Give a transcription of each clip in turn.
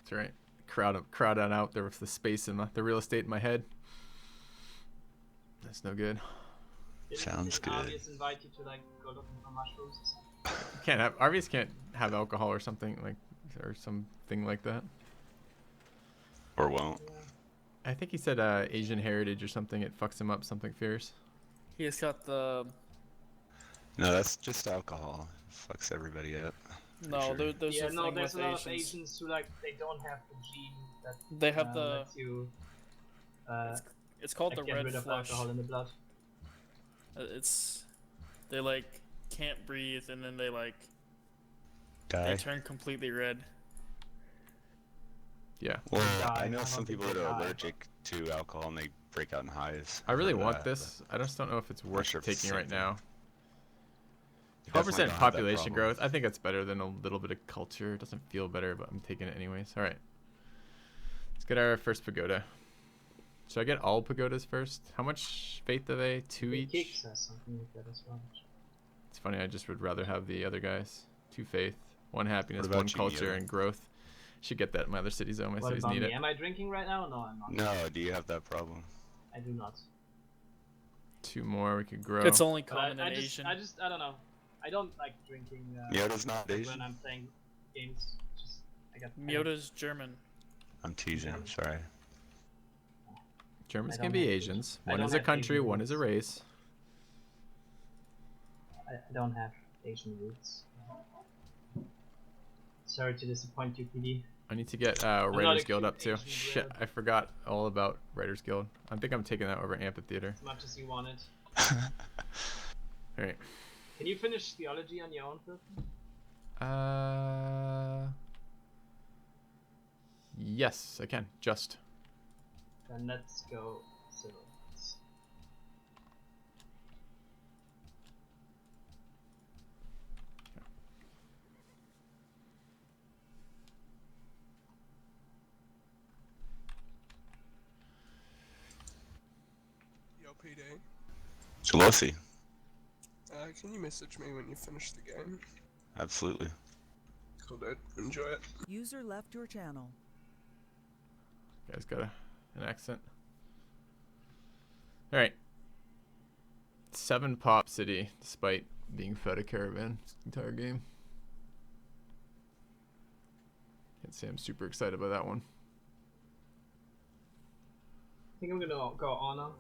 That's right. Crowd on out there with the space in the real estate in my head. That's no good. Sounds good. Obvious invite you to like go looking for mushrooms or something. Can't have RVs can't have alcohol or something or something like that. Or won't. Yeah. I think he said Asian heritage or something. It fucks him up. Something fierce. He's got the. No, that's just alcohol. It fucks everybody up. No, sure. there's a thing there's with a lot of Asians. Asians who like they don't have the gene that They have the. lets you It's called the get red rid of flush. alcohol in the blood. They like can't breathe and then they like Die. they turn completely red. Yeah. Well, Die. I know I some don't think people that they are die. allergic to alcohol and they break out in hives. I really I've heard want that, this. I just don't know if it's worth sure if it's taking right safe, now. You 12% definitely don't have that population problem. growth. I think that's better than a little bit of culture. It doesn't feel better, but I'm taking it anyways. All right. Let's get our first pagoda. Should I get all pagodas first? How much faith are they? 2 The each? Kick says something like that as well. It's funny. I just would rather have the other guys. 2 faith, 1 happiness, What about 1 you, culture, Yoda? and growth. Should get that in my other cities though. My What cities about need me? it. Am I drinking right now? No, I'm not. No, do you have that problem? I do not. 2 more. We could grow. It's only But common I in just, Asian. I don't know. I don't like drinking. Myota's not when Asian? I'm playing games. Just I Myota's German. I'm teasing, I'm sorry. Germans I can don't be have Asians. I One don't is a have country, Asian one is a race. I don't have Asian roots. Sorry to disappoint you, PD. I need to get not Writers a Guild cute up too. Asian Shit, grab. I forgot all about Writers Guild. I think I'm taking that over Amphitheater. As much as you wanted. Alright. Can you finish theology on your own, Phil? Yes, I can. Just. Then let's go civil. Yo, PD. Jalossi. Can you message me when you finish the game? Absolutely. Cool, dude. Enjoy it. User left your channel. You guys got an accent. Alright. 7 pop city, despite being fed a caravan this entire game. Can't say I'm super excited about that one. I think I'm gonna go honor.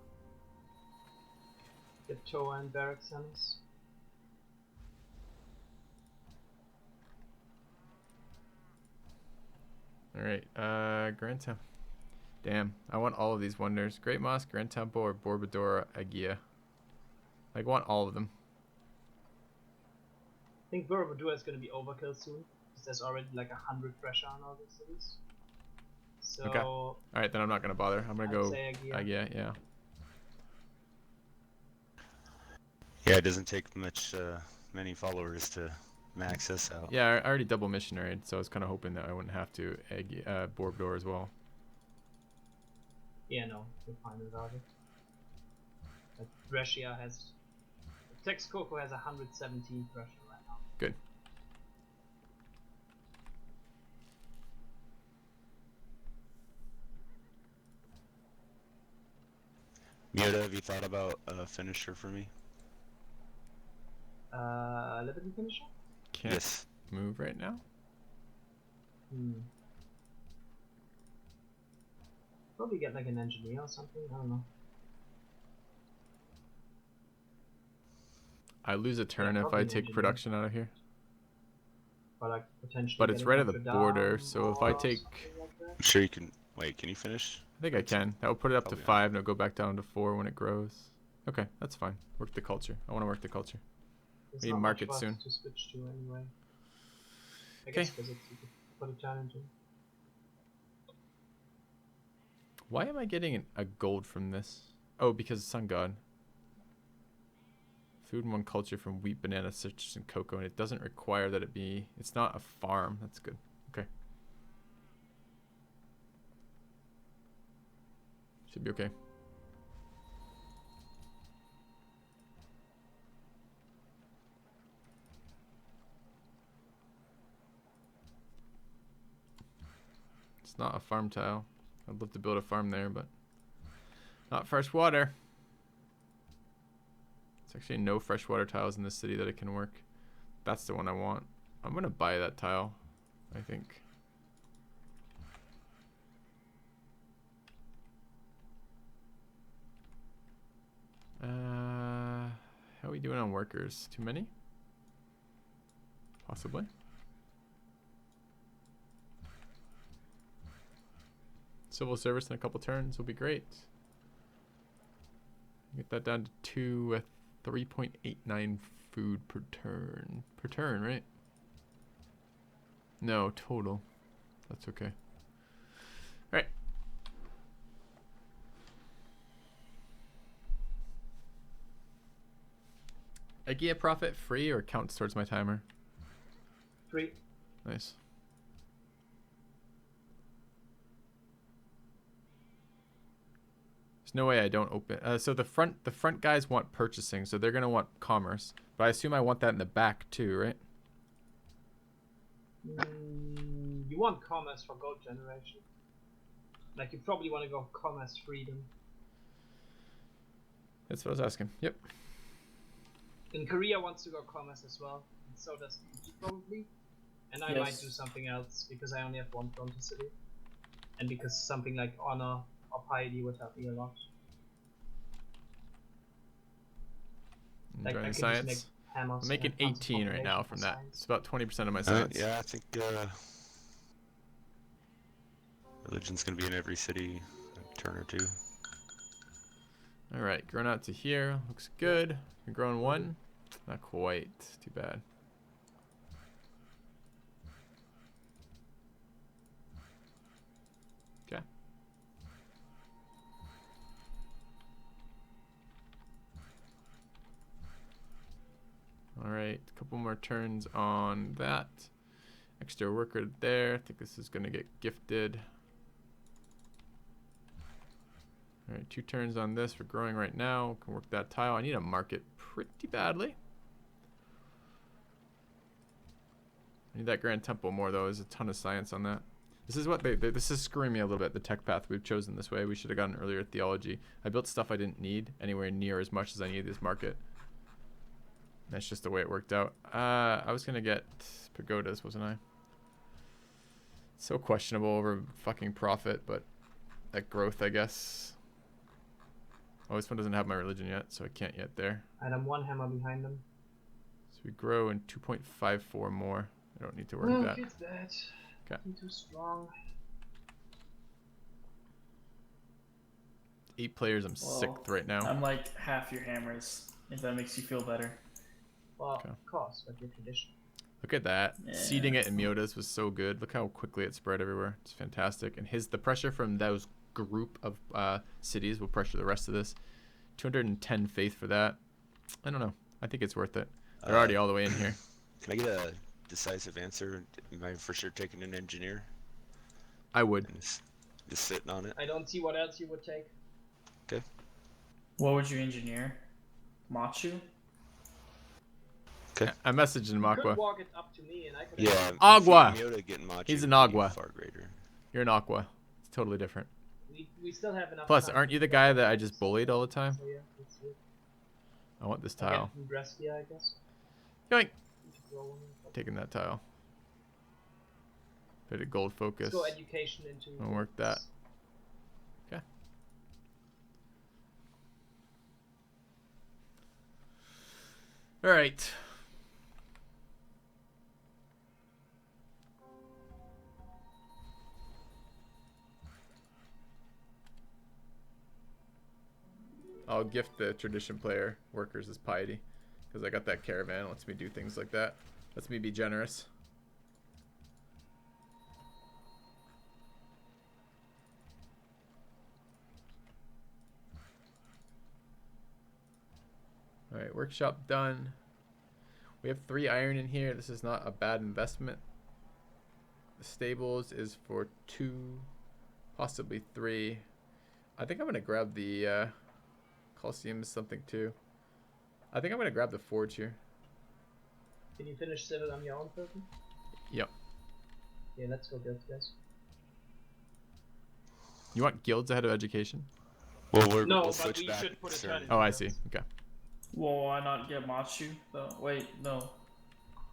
Get Toa and Barrack Suns. Alright, Grand Town. Damn, I want all of these wonders. Great Mosque, Grand Temple, or Borbadora Agia. I want all of them. I think Borobudur is gonna be overkill soon, because there's already like 100 pressure on all these cities. So Okay. Alright, then I'm not gonna bother. I'm gonna I'd go say Agia. Agia, yeah. Yeah, it doesn't take many followers to max this out. Yeah, I already double missionaried, so I was kind of hoping that I wouldn't have to Borbador as well. Yeah, no, you're fine without it. Like, Brescia has... Texcoco has 117 pressure right now. Good. Myota, have you thought about a finisher for me? Liberty finisher? Can't Yes. move right now. Probably get like an engineer or something, I don't know. I lose a turn if probably I an take engineer. production out of here. Or like potentially But it's get a right at the Notre border, Dame so if I or take... something like that. I'm sure you can. Wait, can you finish? I think I can. That will put it up to Probably not. 5 and it'll go back down to 4 when it grows. Okay, that's fine. Work the culture. I want to work the culture. There's We not mark much it for us soon. to switch to anyway. I Okay. guess physics you could put a challenge in. Why am I getting a gold from this? Oh, because Sun God. Food and 1 culture from wheat, banana, citrus, and cocoa, and it doesn't require that it be... It's not a farm. That's good. Okay. Should be okay. It's not a farm tile. I'd love to build a farm there, but not fresh water. There's actually no freshwater tiles in this city that it can work. That's the one I want. I'm gonna buy that tile, I think. How are we doing on workers? Too many? Possibly. Civil service in a couple turns will be great. Get that down to 3.89 food per turn. Per turn, right? No, total. That's okay. Alright. IKEA profit free or counts towards my timer? Free. Nice. There's no way I don't open. So the front guys want purchasing, so they're gonna want commerce. But I assume I want that in the back too, right? You want commerce for gold generation. Like you probably want to go commerce freedom. That's what I was asking. Yep. And Korea wants to go commerce as well, and so does EU probably. And I might do something else because I only have one frontier city, and because something like honor or piety would help me a lot. Like I could science. just make hammers. I'm making and tons of 18 right now population from that. science. It's about 20% of my science. Yeah, I think religion's gonna be in every city a turn or two. All right, grown out to here. Looks good. We're growing one. Not quite. Too bad. Okay. All right, a couple more turns on that. Extra worker there. I think this is gonna get gifted. All right, 2 turns on this. We're growing right now. Can work that tile. I need to mark it pretty badly. I need that Grand Temple more though. There's a ton of science on that. This is what this is screwing me a little bit. The tech path we've chosen this way. We should have gotten earlier theology. I built stuff I didn't need anywhere near as much as I needed this market. That's just the way it worked out. I was gonna get pagodas, wasn't I? So questionable over fucking profit, but that growth, I guess. Oh, this one doesn't have my religion yet, so I can't yet there. And I'm one hammer behind them. So we grow in 2.54 more. I don't need to work that. Get that. Okay. I'm too strong. 8 players. I'm Well, 6th right now. I'm like half your hammers, if that makes you feel better. Well, Okay. of course, but your tradition. Look at that. Yeah. Seeding it in Miota's was so good. Look how quickly it spread everywhere. It's fantastic. And the pressure from those group of cities will pressure the rest of this. 210 faith for that. I don't know. I think it's worth it. They're already all the way in here. Can I get a decisive answer? Am I for sure taking an engineer? I would. And just sitting on it? I don't see what else you would take. Okay. What would you engineer? Machu? Okay. I messaged in You could Aqua. walk it up to me and I could... Yeah. Agua. Miota getting Machu He's an would be Agua. Far greater. You're an Aqua. It's totally different. We still have enough Plus, time aren't you to the get guy that. that I just bullied all the time? So yeah, let's do it. I want this I'll tile. get from Brescia, I guess. Yoink. We should roll one. Taking that tile. Bit of gold focus. Let's go education into... I'll work that. Okay. All right. I'll gift the tradition player workers as piety because I got that caravan. It lets me do things like that. Lets me be generous. All right, workshop done. We have 3 iron in here. This is not a bad investment. The stables is for 2, possibly 3. I think I'm gonna grab the Coliseum is something too. I think I'm gonna grab the forge here. Can you finish civil on your own person? Yep. Yeah, let's go build, guys. You want guilds ahead of education? Well, No, we'll but switch we back should put a starting. turn in Oh, I see. guilds. Okay. Well, why not get Machu though? Wait, no.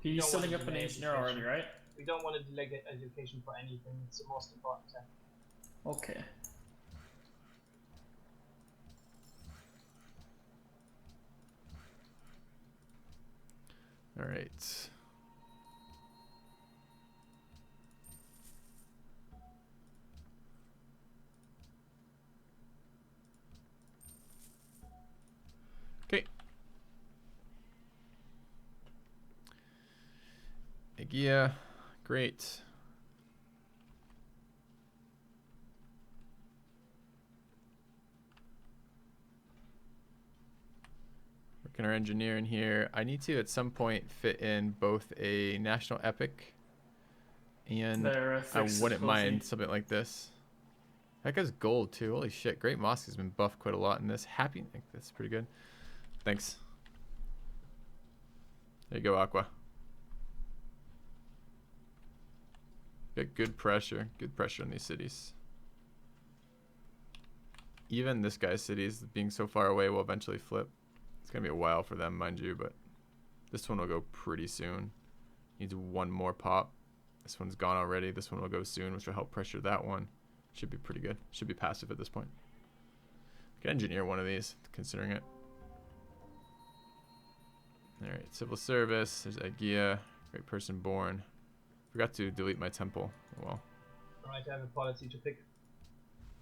We He's don't setting wanna up an delay engineer already, education. right? We don't want to delay education for anything. It's the most important tech. Okay. All right. Okay. Aegea, great. Working our engineer in here. I need to at some point fit in both a national epic and There, I fixed wouldn't Filthy. mind something like this. That guy's gold too. Holy shit. Great Mosque has been buffed quite a lot in this. Happy. That's pretty good. Thanks. There you go, Aqua. Get good pressure. Good pressure in these cities. Even this guy's cities being so far away will eventually flip. It's going to be a while for them, mind you, but this one will go pretty soon. Needs one more pop. This one's gone already. This one will go soon, which will help pressure that one. Should be pretty good. Should be passive at this point. Can engineer one of these, considering it. Alright, civil service. There's Aegea. Great person born. Forgot to delete my temple. Oh well. Alright, I have a policy to pick.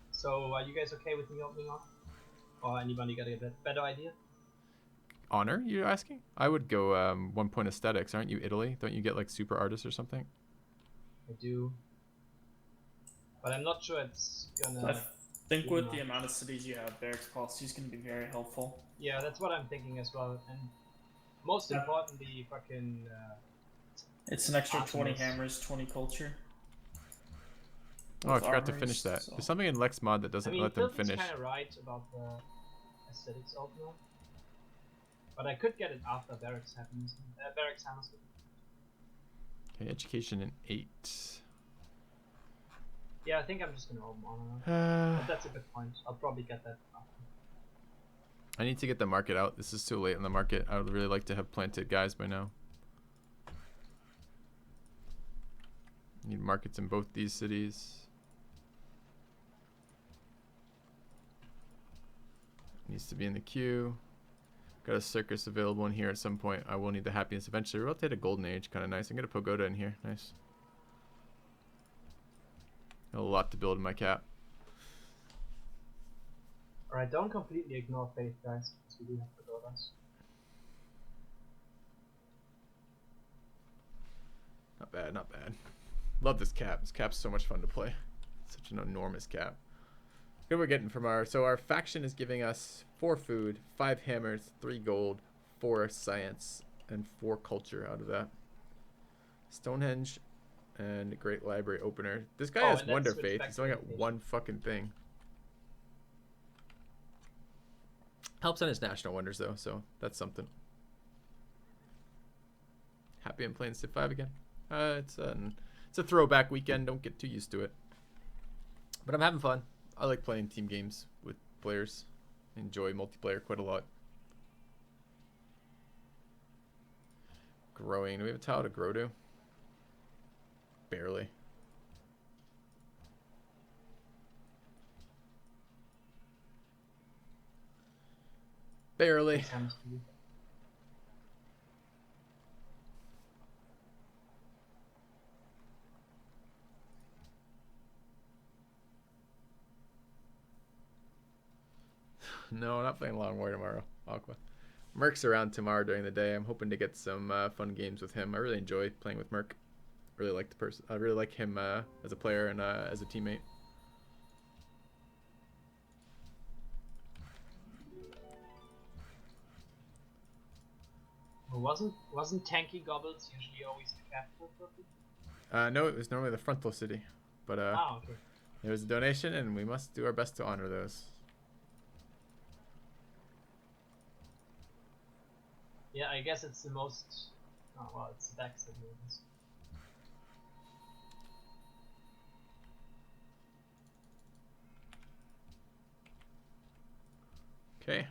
So, are you guys okay with me opening on? Or anybody got a better idea? Honor, you're asking? I would go 1 point aesthetics. Aren't you Italy? Don't you get like super artists or something? I do. But I'm not sure it's gonna... I think be with the much. amount of cities you have, Barracks policy is going to be very helpful. Yeah, that's what I'm thinking as well. And most importantly, fucking... It's an extra 20 Optimus. hammers, 20 culture. Oh, I With forgot to armories, finish that. so- There's something in Lex mod that I doesn't mean, let them Filthy's finish. kind of right about the aesthetics opener. But I could get it after Barracks happens. Barracks happens. Okay, education in 8. Yeah, I think I'm just gonna open Honor. But I that's a good point. I'll probably get that after. need to get the market out. This is too late in the market. I would really like to have planted guys by now. Need markets in both these cities. Needs to be in the queue. Got a circus available in here at some point. I will need the happiness eventually. Rotate a golden age, kind of nice. I'm gonna pagoda in here, nice. A lot to build in my cap. Alright, don't completely ignore faith, guys, because we do have to go this. Not bad, not bad. Love this cap. This cap's so much fun to play. Such an enormous cap. Good we're getting from our... So our faction is giving us 4 food, 5 hammers, 3 gold, 4 science, and 4 culture out of that. Stonehenge and a great library opener. This guy Oh, has and then Wonder switch Faith. back He's to only got education. 1 fucking thing. Helps on his national wonders though, so that's something. Happy I'm playing Civ 5 again. It's a throwback weekend. Don't get too used to it. But I'm having fun. I like playing team games with players. Enjoy multiplayer quite a lot. Growing. Do we have a tile to grow to? Barely. Barely. Makes sense to you. No, not playing Long War tomorrow. Aqua. Merc's around tomorrow during the day. I'm hoping to get some fun games with him. I really enjoy playing with Merc. Really like the person. I really like him as a player and as a teammate. Well, wasn't tanky gobbles usually always the capital trophy? No, it was normally the frontal city, but Ah, okay. there was a donation, and we must do our best to honor those. Yeah, I guess it's the most. Oh well, it's the Dex that moves. Okay.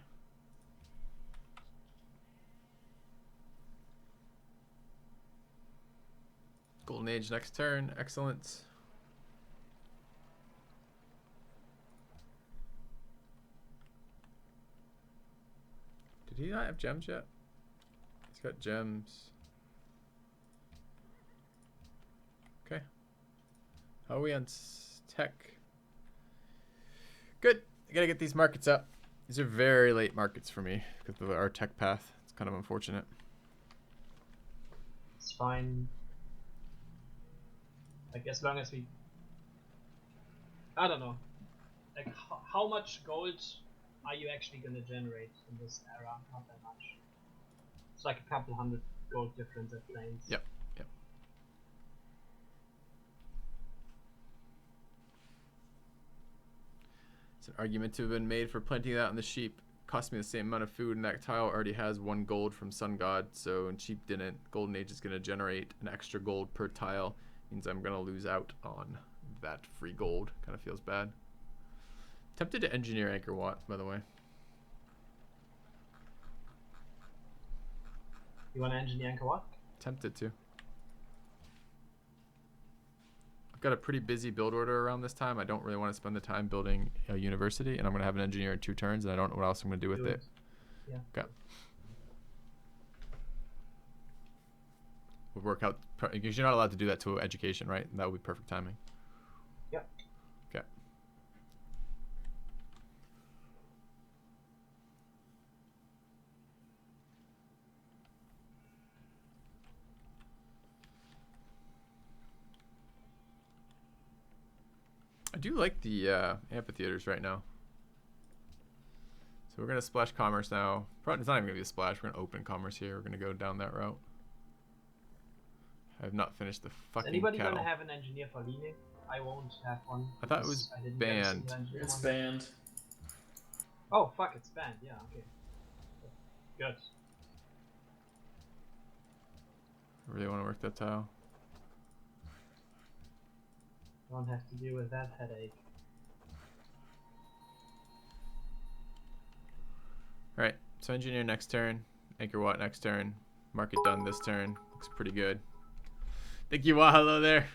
Golden Age next turn. Excellent. Did he not have gems yet? He's got gems. Okay. How are we on tech? Good. I gotta get these markets up. These are very late markets for me because of our tech path. It's kind of unfortunate. It's fine. Like, as long as we... I don't know. Like, how much gold are you actually gonna generate in this era? Not that much. It's like a couple hundred gold difference at planes. Yep. Yep. It's an argument to have been made for planting that on the sheep. Cost me the same amount of food, and that tile already has 1 gold from Sun God, so and sheep didn't. Golden Age is going to generate an extra gold per tile. Means I'm going to lose out on that free gold. Kind of feels bad. Tempted to engineer Anchor Watt, by the way. You want to engineer Anchor what? Tempted to. I've got a pretty busy build order around this time. I don't really want to spend the time building a university, and I'm going to have an engineer in 2 turns, and I don't know what else I'm going to do with it. Yeah. Okay. We'll work out, because you're not allowed to do that to education, right? That would be perfect timing. Yep. Okay. I do like the amphitheaters right now. So we're going to splash commerce now. Probably, it's not even going to be a splash. We're going to open commerce here. We're going to go down that route. I have not finished the fucking Is anybody cattle. gonna have an engineer for leaning? I won't have one. I thought it was because I didn't get a banned. single engineer It's one. banned. Oh fuck, it's banned. Yeah, okay. Good. I really want to work that tile. Don't have to deal with that headache. Alright, so engineer next turn. Anchor Watt next turn. Market done this turn. Looks pretty good. Thank you, Wahalo there.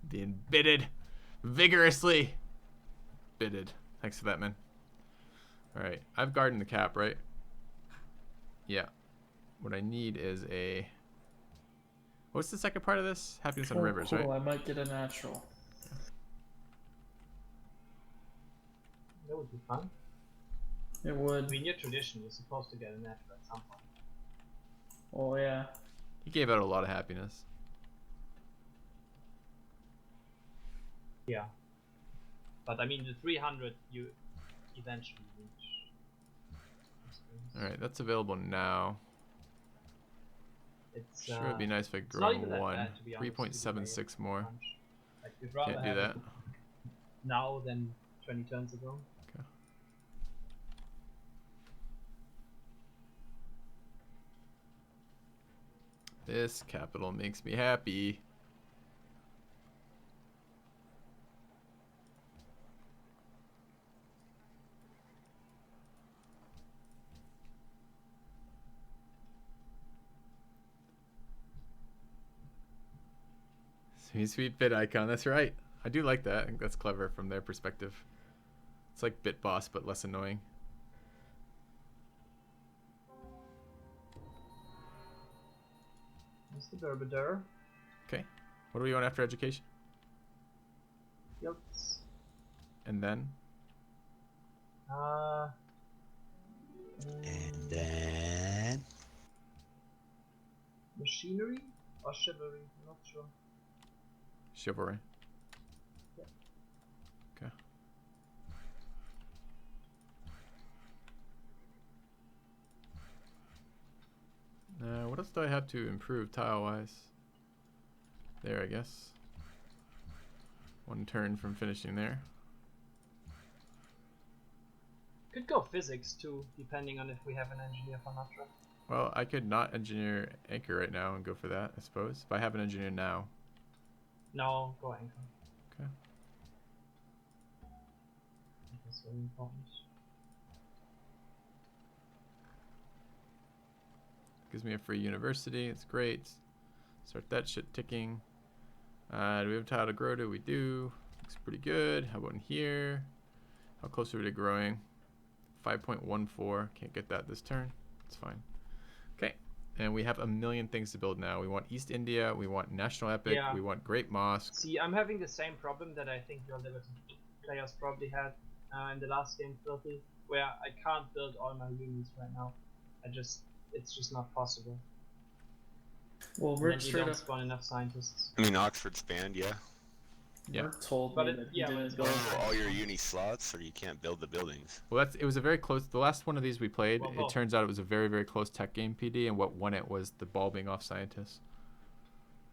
Being bidded. Vigorously. Bidded. Thanks for that, man. Alright, I've gardened the cap, right? Yeah. What I need is a... What's the second part of this? Happiness on Oh, rivers, cool. right? I might get a natural. That would be fun. It I would. mean, your tradition, you're supposed to get a natural at some point. Oh yeah. He gave out a lot of happiness. Yeah. But I mean, the 300 you eventually reach. Alright, that's available now. It's, Sure, it'd be nice if I it's not grew even that one. bad, to be honest, 3.76 more. Like, we'd rather Can't do have that. it now than 20 turns ago. Okay. This capital makes me happy. Sweet, sweet bit icon. That's right. I do like that. I think that's clever from their perspective. It's like Bit Boss, but less annoying. Mr. Gerbeder. Okay. What do we want after education? Yep. And then? And then Machinery or chivalry? I'm not sure. Chivalry. Yeah. Okay. What else do I have to improve tile-wise? There, I guess. 1 turn from finishing there. Could go physics too, depending on if we have an engineer for Natra. Well, I could not engineer anchor right now and go for that, I suppose. If I have an engineer now. No, go anchor. Okay. That's very important. Gives me a free university. It's great. Start that shit ticking. Do we have a tile to grow to? We do. Looks pretty good. How about in here? How close are we to growing? 5.14. Can't get that this turn. It's fine. Okay. And we have a million things to build now. We want East India. We want National Epic. Yeah. We want Great Mosque. See, I'm having the same problem that I think your Liberty players probably had in the last game, Filthy, where I can't build all my units right now. It's just not possible. Well, And we're then you straight don't up. spawn enough scientists. I mean, Oxford's banned, yeah. Yeah. Rick told But me it- that yeah, he but didn't it's build. fine. Oh, all your uni slots, or you can't build the buildings. Well, it was a very close. The last one of these we played, Well, it both. turns out it was a very, very close tech game, PD, and what won it was the ball being off scientists.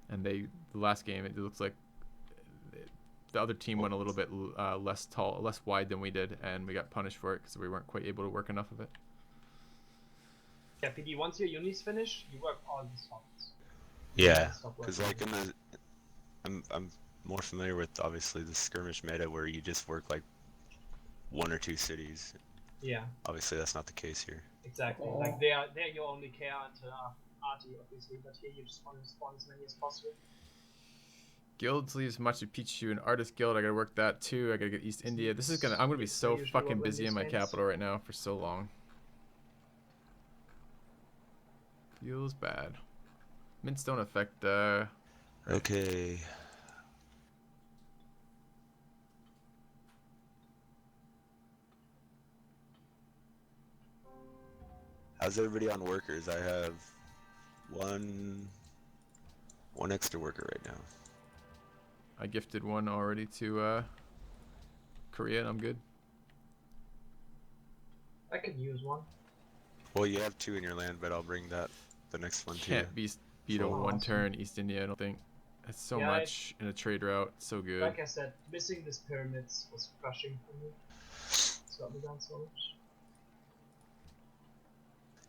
And the last game, it looks like the other team went a little bit less wide than we did, and we got punished for it because we weren't quite able to work enough of it. Yeah, PD, once your uni's finished, you work all the slots. Yeah, Stop because working. like I'm more familiar with obviously the skirmish meta where you just work like 1 or 2 cities. Yeah, Obviously, that's not the case here. exactly. Oh. Like there you only care until Arty, obviously, but here you just want to spawn as many as possible. Guilds leaves Machu Picchu and Artist Guild. I gotta work that too. I gotta get East India. This is I'm gonna be It's so usually fucking what win busy these in my games. capital right now for so long. Feels bad. Mints don't affect. Okay. How's everybody on workers? I have one extra worker right now. I gifted one already to Korea, and I'm good. I could use one. Well, you have 2 in your land, but I'll bring the next one to you. Can't beat a Oh, one awesome. turn East India. I don't think. It's so Yeah, much in a trade route. So good. Like I said, missing these pyramids was crushing for me. It's got me down so much.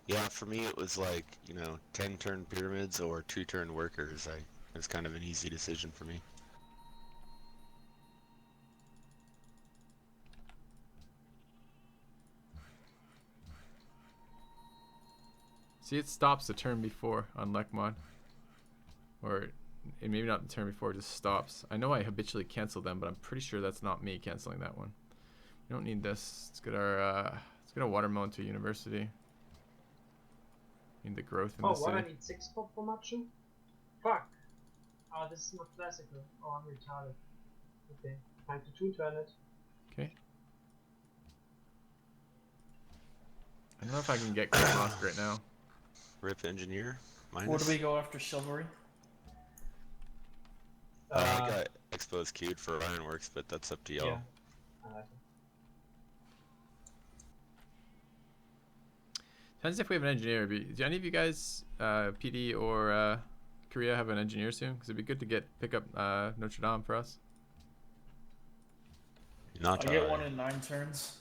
Yeah, for me it was like, 10 turn pyramids or 2 turn workers. It was kind of an easy decision for me. See, it stops the turn before on Lekmon. Or maybe not the turn before, it just stops. I know I habitually cancel them, but I'm pretty sure that's not me canceling that one. We don't need this. Let's get our watermelon to university. Need the growth in Oh, the what? I city. need 6 pop for Machu? Fuck. Oh, this is not classical. Oh, I'm retarded. Okay, time to 2-turn it. Okay. I don't know if I can get Great Mosque right now. Rip engineer, minus. Where do we go after chivalry? I got exposed queued for ironworks, but that's up to y'all. Yeah. I like it. Depends if we have an engineer. Do any of you guys, PD or Korea, have an engineer soon? Because it'd be good to pick up Notre Dame for us. Not I get one in 9 turns.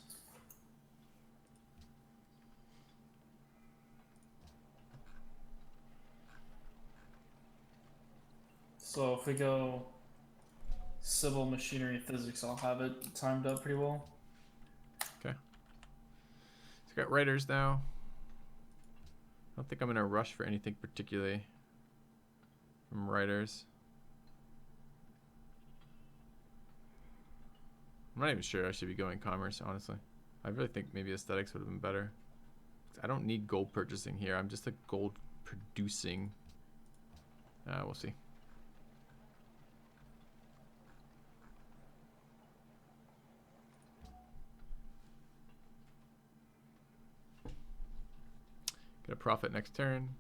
So if we go civil, machinery, physics, I'll have it timed up pretty well. So we got writers now. I don't think I'm in a rush for anything particularly from writers. I'm not even sure I should be going commerce, honestly. I really think maybe aesthetics would have been better. I don't need gold purchasing here. I'm just a gold producing. We'll see. Get a profit next turn.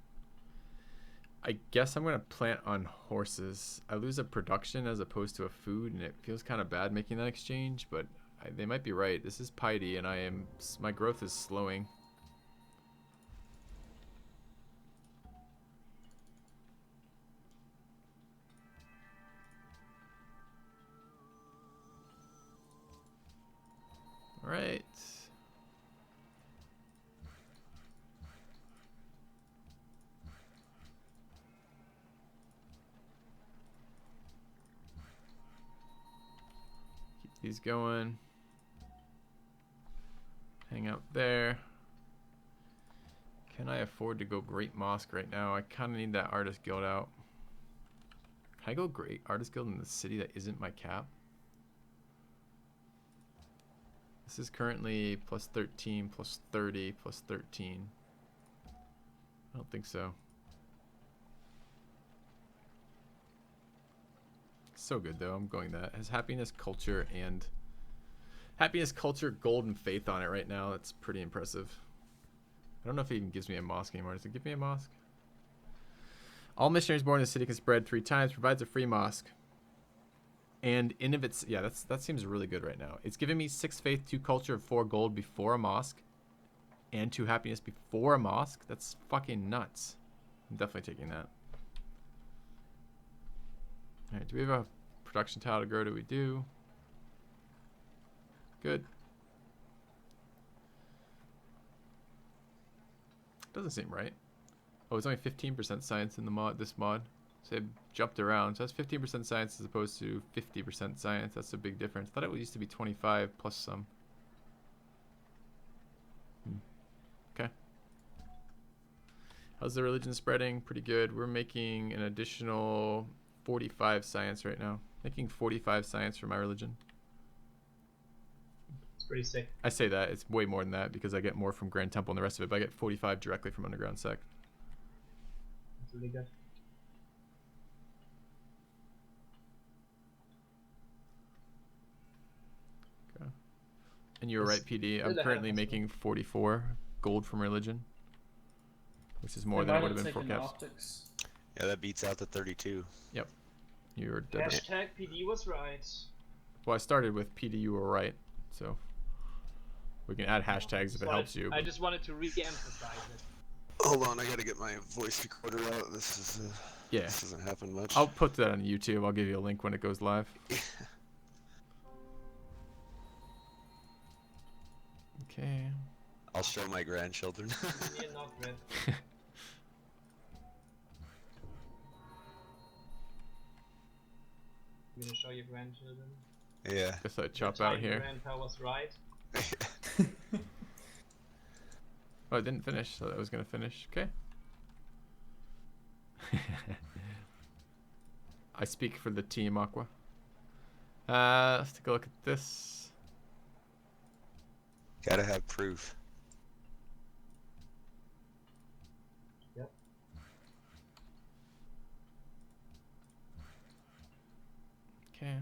I guess I'm gonna plant on horses. I lose a production as opposed to a food, and it feels kind of bad making that exchange. But they might be right. This is piety, and my growth is slowing. All right. These going. Hang out there. Can I afford to go Great Mosque right now? I kind of need that Artist Guild out. Can I go Great Artist Guild in the city that isn't my cap? This is currently plus 13, plus 30, plus 13. I don't think so. So good though. I'm going that. It has happiness, culture, and happiness, culture, gold, and faith on it right now. That's pretty impressive. I don't know if it even gives me a mosque anymore. Does it give me a mosque? All missionaries born in the city can spread 3 times. Provides a free mosque. And in of its, yeah, that seems really good right now. It's giving me 6 faith, 2 culture, 4 gold before a mosque, and 2 happiness before a mosque. That's fucking nuts. I'm definitely taking that. All right, do we have a production tile to grow? Do we do? Good. Doesn't seem right. Oh, it's only 15% science in the mod. This mod, so it jumped around. So that's 15% science as opposed to 50% science. That's a big difference. I thought it used to be 25 plus some. Okay. How's the religion spreading? Pretty good. We're making an additional 45 science right now. Making 45 science for my religion. It's pretty sick. I say that. It's way more than that because I get more from Grand Temple and the rest of it, but I get 45 directly from Underground Sect. It's really good. Okay. And you were right, PD. I'm Still currently ahead of us, making 44 gold from religion, which is more They than it might would have have been taken forecast. optics. Yeah, that beats out the 32. You were dead. Hashtag PD was right. Well, I started with PD. You were right, so we can add hashtags if it helps you. I but- just wanted to re-emphasize it. Hold on, I gotta get my voice recorder out. This Yeah, doesn't happen much. I'll put that on YouTube. I'll give you a link when it goes live. Okay. I'll show my grandchildren. You're not red. I'm gonna show your grandchildren. Yeah. Guess I The chop out tiny here. grandpa was right. Oh, it didn't finish, so that was gonna finish. Okay. I speak for the team, Aqua. Let's take a look at this. Gotta have proof. Yep. Okay.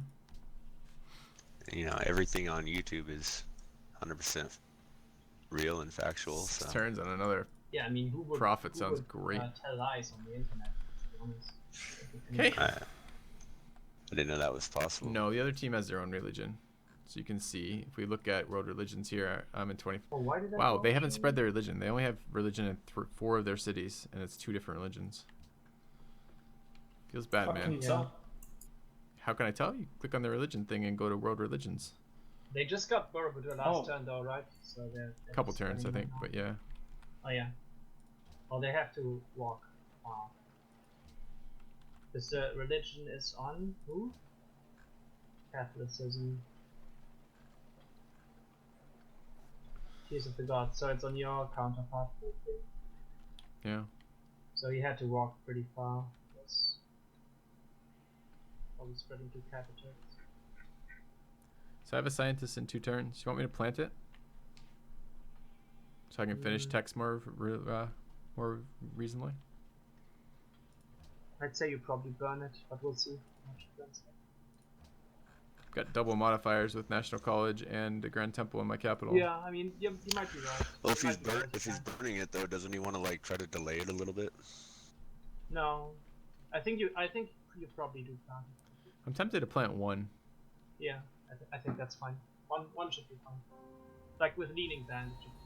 You know, everything on YouTube is 100% real and factual. Six So turns on another. Yeah, I mean, who would Profit who sounds would, great. Tell lies on the internet? To be honest. Okay. I didn't know that was possible. No, the other team has their own religion. So you can see, if we look at world religions here, I'm in 20. Oh, why did I Wow, go they haven't to- spread their religion. They only have religion in 4 of their cities, and it's 2 different religions. Feels bad, How can man. you Yeah. tell? How can I tell? You click on the religion thing and go to world religions. They just got Borobudur last Oh. turn though, right? So they're Couple just turns, I spreading think, them but yeah. out. Oh yeah. Well, they have to walk. Wow. This religion is on who? Catholicism. Tears of the Gods. So it's on your counterpart. Okay. Yeah. So he had to walk pretty far. Yes. Probably spreading to capitals. So I have a scientist in 2 turns. You want me to plant it? So I can finish text more reasonably? I'd say you probably burn it, but we'll see. How much it burns. Got double modifiers with National College and the Grand Temple in my capital. Yeah, I mean, you might be right. Well, if You he's might be right if he's that. burning it though, doesn't he want to like try to delay it a little bit? No, I think you probably do plant it. I'm tempted to plant 1. Yeah, I think that's fine. One should be fine. Like with leaning band, it should be.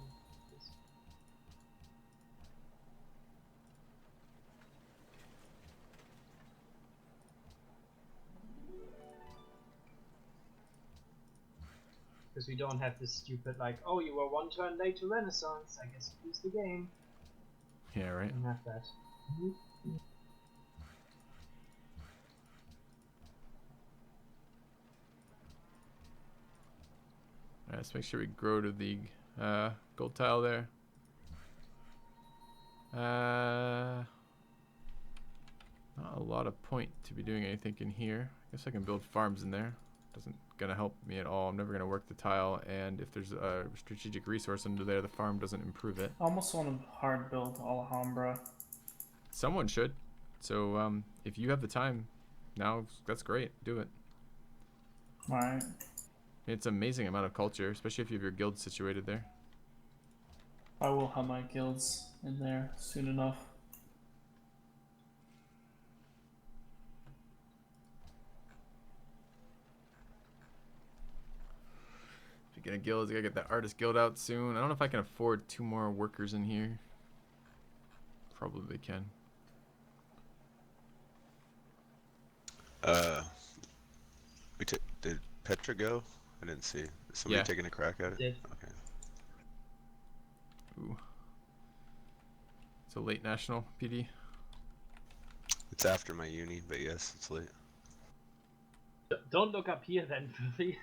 Because we don't have this stupid like, oh, you were 1 turn late to Renaissance. I guess you lose the game. Yeah, right? We don't have that. Alright, let's make sure we grow to the gold tile there. Not a lot of point to be doing anything in here. I guess I can build farms in there. Doesn't gonna help me at all. I'm never gonna work the tile, and if there's a strategic resource under there, the farm doesn't improve it. I almost want to hard build Alhambra. Someone should. So if you have the time, now that's great. Do it. Alright. It's an amazing amount of culture, especially if you have your guild situated there. I will have my guilds in there soon enough. Speaking of guilds, I gotta get that artist guild out soon. I don't know if I can afford 2 more workers in here. Probably can. Did Petra go? I didn't see. Is somebody Yeah. taking a crack at it? Did. Okay. Ooh. It's a late national PD. It's after my uni, but yes, it's late. Don't look up here then, Filthy.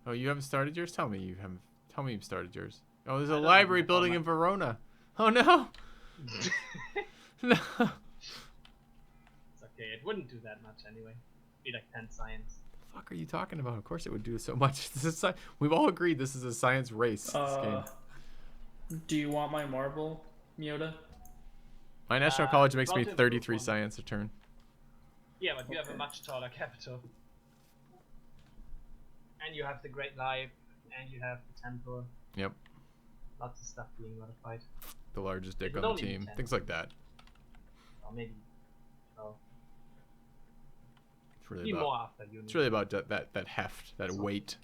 Oh, you haven't started yours? Tell me you haven't. Tell me you've started yours. Oh, there's I a don't library even know building my- in Verona. Oh no! No. It's okay, it wouldn't do that much anyway. Be like 10 science. The fuck are you talking about? Of course it would do so much. This is we've all agreed this is a science race. This game. Do you want my marble, Miota? My national college makes me relative 33 one. science a turn. Yeah, but you have a Okay. much taller capital. And you have the Great Life, and you have the Temple. Yep. Lots of stuff being modified. The largest dick It on would the only be team. 10. Things like that. Or maybe 12. It's really Be about. more after uni. It's really about that heft, that So- weight.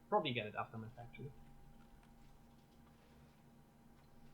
Probably get it after my factory.